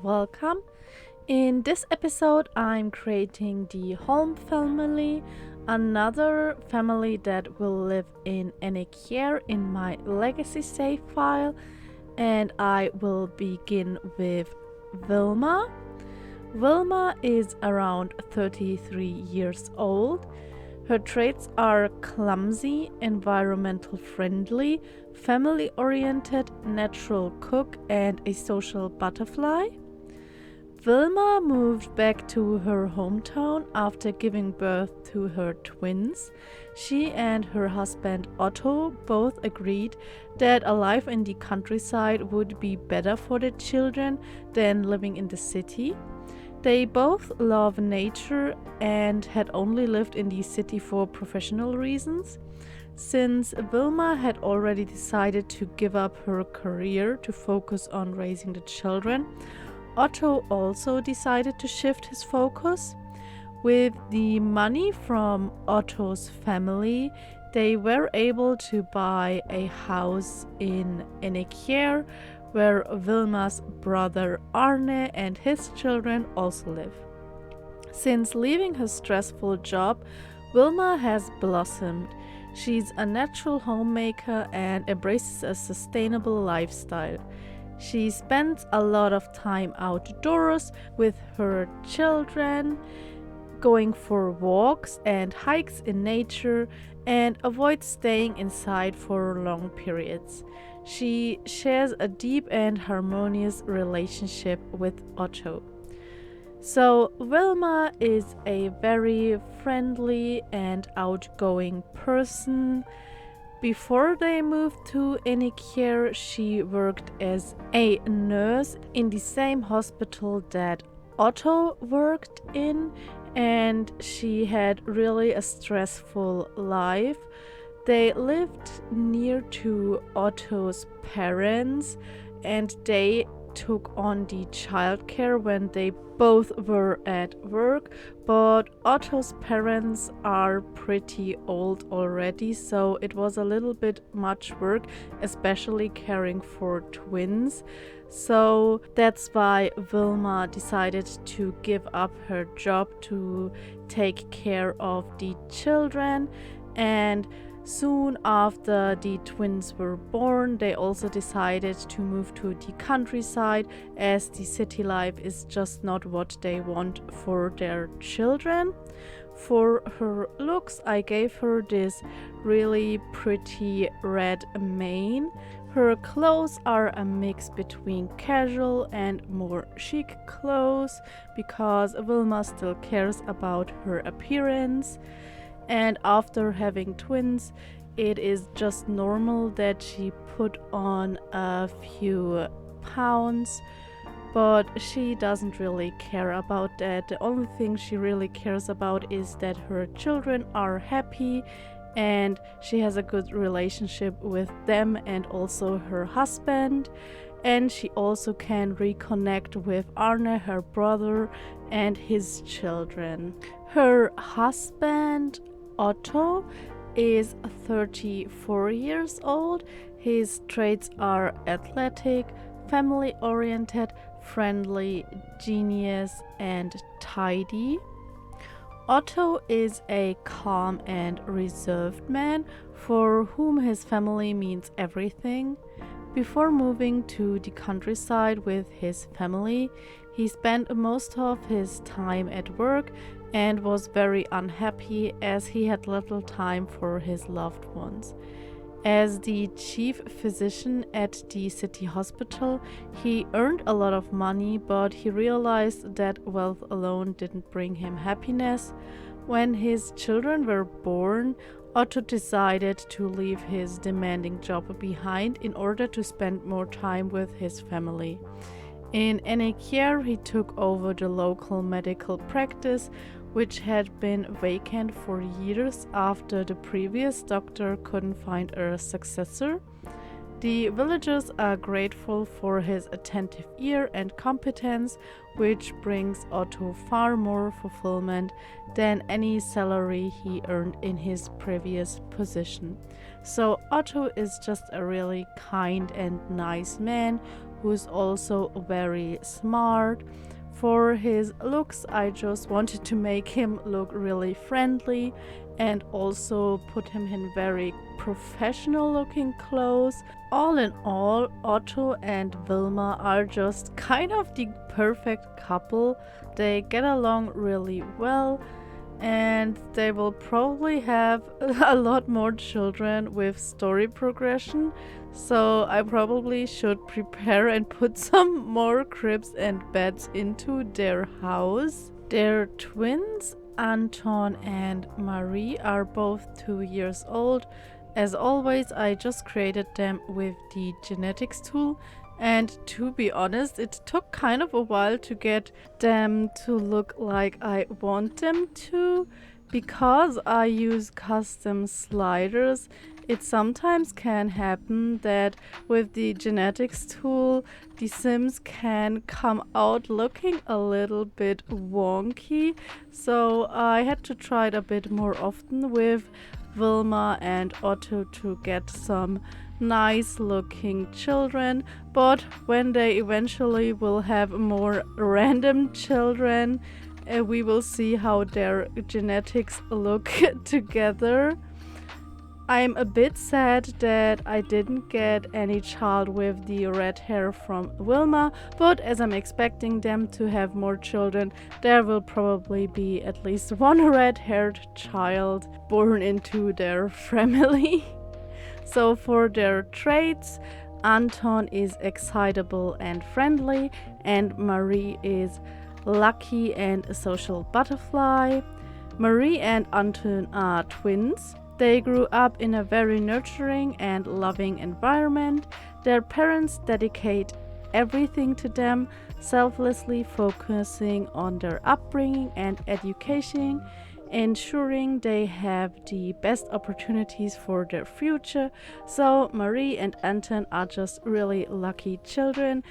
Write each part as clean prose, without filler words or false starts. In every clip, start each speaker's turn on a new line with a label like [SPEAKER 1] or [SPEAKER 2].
[SPEAKER 1] welcome. In this episode, I'm creating the Holm Family, another family that will live in Enekjaer in my Legacy save file, and I will begin with Wilma. Wilma is around 33 years old. Her traits are clumsy, environmental friendly, family oriented, natural cook, and a social butterfly. Wilma moved back to her hometown after giving birth to her twins. She and her husband Otto both agreed that a life in the countryside would be better for the children than living in the city. They both love nature and had only lived in the city for professional reasons. Since Wilma had already decided to give up her career to focus on raising the children, Otto also decided to shift his focus. With the money from Otto's family, they were able to buy a house in Enekjaer, where Wilma's brother Arne and his children also live. Since leaving her stressful job, Wilma has blossomed. She's a natural homemaker and embraces a sustainable lifestyle. She spends a lot of time outdoors with her children, going for walks and hikes in nature, and avoids staying inside for long periods. She shares a deep and harmonious relationship with Otto. So, Wilma is a very friendly and outgoing person. Before they moved to Enekjaer, she worked as a nurse in the same hospital that Otto worked in, and she had really a stressful life. They lived near to Otto's parents, and they took on the childcare when they both were at work, but Otto's parents are pretty old already, so it was a little bit much work, especially caring for twins. So that's why Wilma decided to give up her job to take care of the children, and soon after the twins were born, they also decided to move to the countryside, as the city life is just not what they want for their children. For her looks, I gave her this really pretty red mane. Her clothes are a mix between casual and more chic clothes, because Wilma still cares about her appearance. And after having twins, it is just normal that she put on a few pounds, but she doesn't really care about that. The only thing she really cares about is that her children are happy and she has a good relationship with them and also her husband. And she also can reconnect with Arne, her brother, and his children. Her husband Otto is 34 years old. His traits are athletic, family oriented, friendly, genius, and tidy. Otto is a calm and reserved man for whom his family means everything. Before moving to the countryside with his family, he spent most of his time at work and was very unhappy as he had little time for his loved ones. As the chief physician at the city hospital, he earned a lot of money, but he realized that wealth alone didn't bring him happiness. When his children were born, Otto decided to leave his demanding job behind in order to spend more time with his family. In Enekjaer, he took over the local medical practice, which had been vacant for years after the previous doctor couldn't find a successor. The villagers are grateful for his attentive ear and competence, which brings Otto far more fulfillment than any salary he earned in his previous position. So Otto is just a really kind and nice man who's also very smart. For his looks, I just wanted to make him look really friendly and also put him in very professional looking clothes. All in all, Otto and Wilma are just kind of the perfect couple. They get along really well, and they will probably have a lot more children with story progression. So I probably should prepare and put some more cribs and beds into their house. Their twins, Anton and Marie, are both 2 years old. As always, I just created them with the genetics tool, and to be honest, it took kind of a while to get them to look like I want them to. Because I use custom sliders, it sometimes can happen that with the genetics tool, the Sims can come out looking a little bit wonky. So I had to try it a bit more often with Wilma and Otto to get some nice looking children. But when they eventually will have more random children, we will see how their genetics look together. I'm a bit sad that I didn't get any child with the red hair from Wilma, but as I'm expecting them to have more children, there will probably be at least one red-haired child born into their family. So for their traits, Anton is excitable and friendly, and Marie is lucky and a social butterfly. Marie and Anton are twins. They grew up in a very nurturing and loving environment. Their parents dedicate everything to them, selflessly focusing on their upbringing and education, ensuring they have the best opportunities for their future. So Marie and Anton are just really lucky children,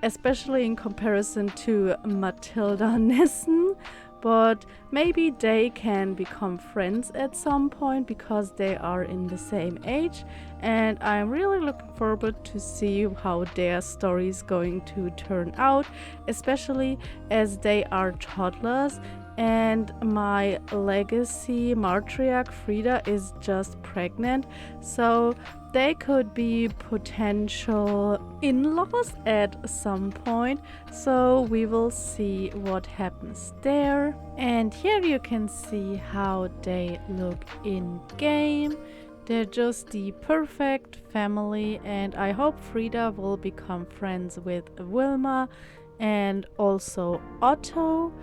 [SPEAKER 1] especially in comparison to Matilda Nissen. But maybe they can become friends at some point because they are in the same age, and I'm really looking forward to see how their story is going to turn out, especially as they are toddlers and my legacy matriarch Frida is just pregnant, so they could be potential in-laws at some point. So we will see what happens there. And here you can see how they look in game. They're just the perfect family, and I hope Frida will become friends with Wilma and also Otto.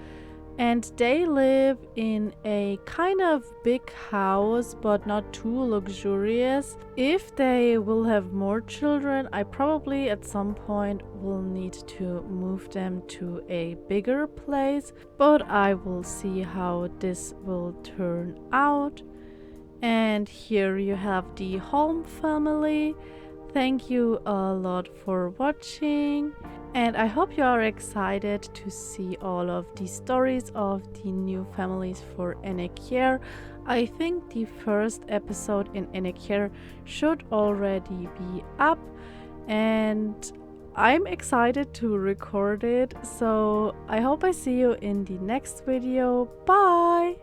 [SPEAKER 1] And they live in a kind of big house, but not too luxurious. If they will have more children, I probably at some point will need to move them to a bigger place, but I will see how this will turn out. And here you have the Holm family. Thank you a lot for watching, and I hope you are excited to see all of the stories of the new families for Enekjaer. I think the first episode in Enekjaer should already be up, and I'm excited to record it. So I hope I see you in the next video. Bye!